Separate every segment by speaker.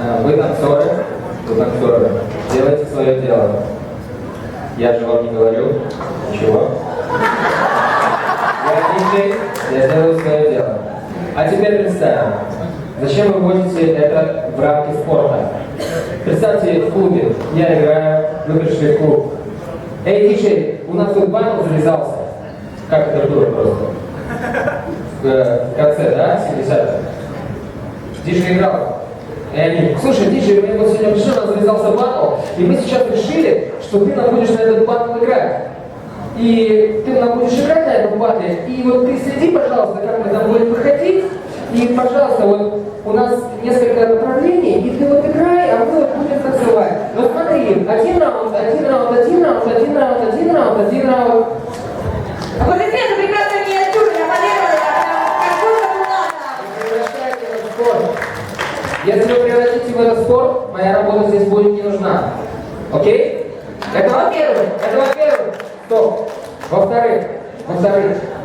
Speaker 1: Вы танцоры, делайте свое дело. Я же вам не говорю ничего. Я диджей, я делаю свое дело. А теперь представим, зачем вы вводите это в рамки спорта? Представьте, в клубе я играю, вы пришли в клуб. Эй, диджей, у нас тут батл завязался. Как это было просто? В конце, да, 70-х? Диджей играл. И они, слушай, диджей, у меня вот сегодня пришел, у нас завязался батл, и мы сейчас решили, что ты нам будешь на этот батл играть. И ты нам будешь играть на этом батле, и вот ты следи, пожалуйста, как мы там будем проходить, и, пожалуйста, вот у нас несколько направлений, и ты вот играй, а мы вот будем танцевать. Но смотри, один раунд.
Speaker 2: Аплодисменты, прекрасная миниатюра, я поверила, как
Speaker 1: Превращайте это в спорт. Если вы превратите в этот спорт, моя работа здесь будет не нужна. Окей? Это во-первых. Стоп. Во-вторых,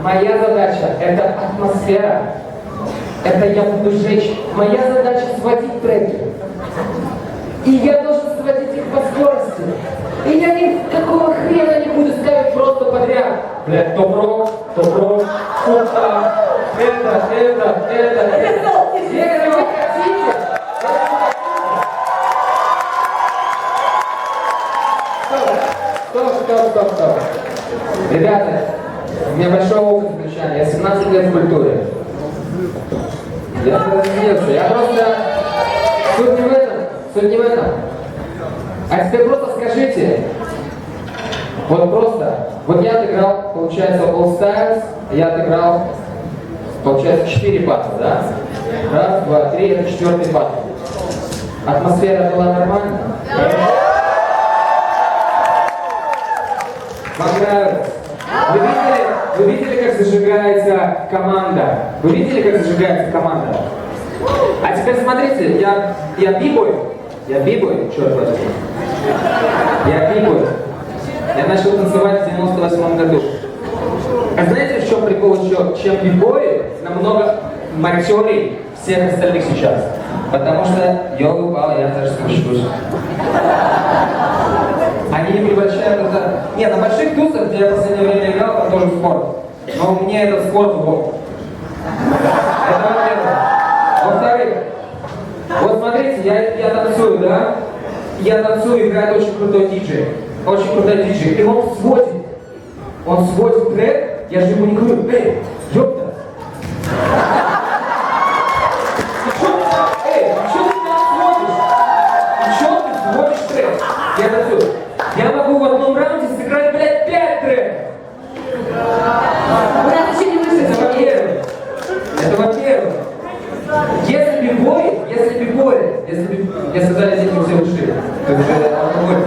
Speaker 1: моя задача – это атмосфера. Это я буду жечь. Моя задача – сводить треки. И я должен сводить их по скорости. И я никакого хрена не буду ставить просто подряд. Блядь, топ-рок, фута, это. Если вы хотите... Стоп. Ребята, у меня большой опыт звучания. Я 17 лет в культуре. Я разделился. Я просто... Суть не в этом. А теперь просто скажите. Вот я отыграл, получается, All Stars, я отыграл, получается, 4 батла, да? Раз, два, три, это 4-й батл. Атмосфера была нормальная? Вам нравилось? Вы видели, как зажигается команда? А теперь смотрите, я бибой, черт возьми. Я бибой. Я начал танцевать в 98 году. А знаете, в чем прикол еще? Чем бибои намного матерей всех остальных сейчас. Потому что я упал, я даже смущусь. Они не превращают это... Не, на больших тусах, где я в последнее время играл, там тоже спорт. Но мне этот спорт в бок. Это во-первых. Во-вторых, вот смотрите, я танцую, да? Я танцую, играет очень крутой диджей. И он сводит трек, я же ему не говорю, эй, ёпта. Ты сводишь трек? Я танцую. Я могу в одном раунде сыграть, блядь, 5 треков.
Speaker 2: У нас еще не вышло.
Speaker 1: Это во-первых. Если сказали, здесь не все ушли, то уже алкоголь.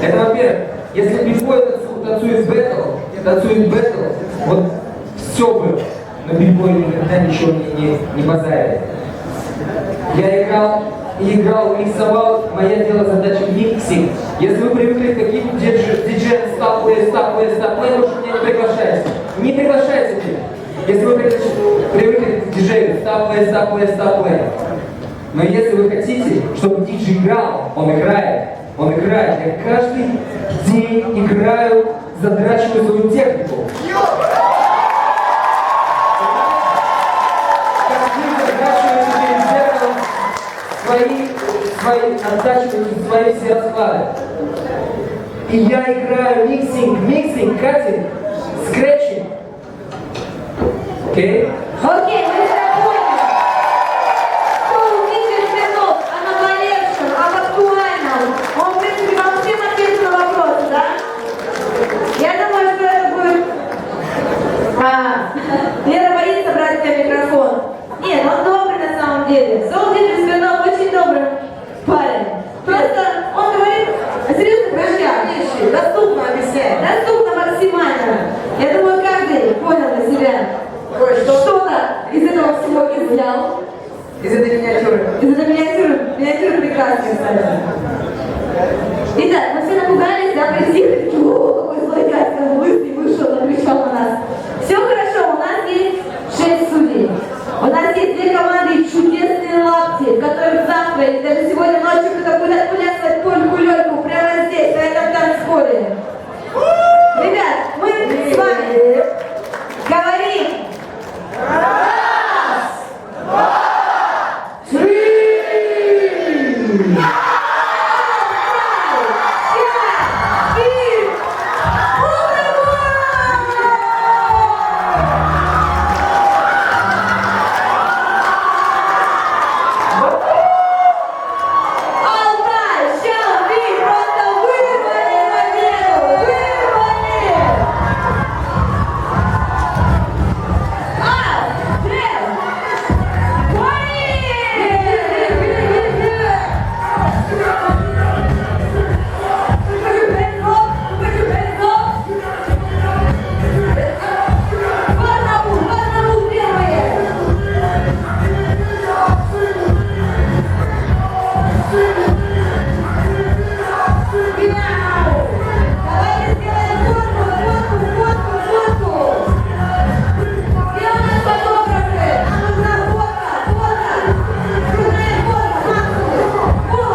Speaker 1: Это во-первых. Если бибой танцует бэтл, вот все было. Но бибой никогда ничего не базарит. Я играл, миксовал, моя задача миксинг. Если вы привыкли к каким-то диджеям стаплей, лучше меня не приглашайте меня. Если вы привыкли к диджею стаплей. Но если вы хотите, чтобы диджей играл, он играет. Я каждый день играю, задрачиваю свою технику. Свои все расклады. И я играю миксинг, катинг, скретчинг. Окей?
Speaker 2: Окей, мы это поняли. Шоу «Диджей Свердлов» о наболевшем, об актуальном. Он, в принципе, вам всем ответил на вопросы, да? Я думаю, что это будет... Лера боится брать тебе микрофон. Нет, он добрый на самом деле. Шоу «Диджей Свердлов» очень добрый парень. Просто он говорит о серьезных вещах, вещи, доступно объясняет. Доступно максимально. Я думаю, каждый понял для себя. Что-то из этого всего изъял.
Speaker 1: Из этой миниатюры.
Speaker 2: Миниатюры прекрасные, кстати. Итак, мы все напугались, да, присели, такие, о, какой злой дядька, лысый, вышел, накричал на нас. Все хорошо, у нас есть 6 судей. У нас есть 2 команды чудесные лапти, в которых завтра или даже сегодня хочет кто-то плясать польку-лёльку прямо здесь, на этом танцполе. Ребят, мы с вами говорим. Раз, два, три.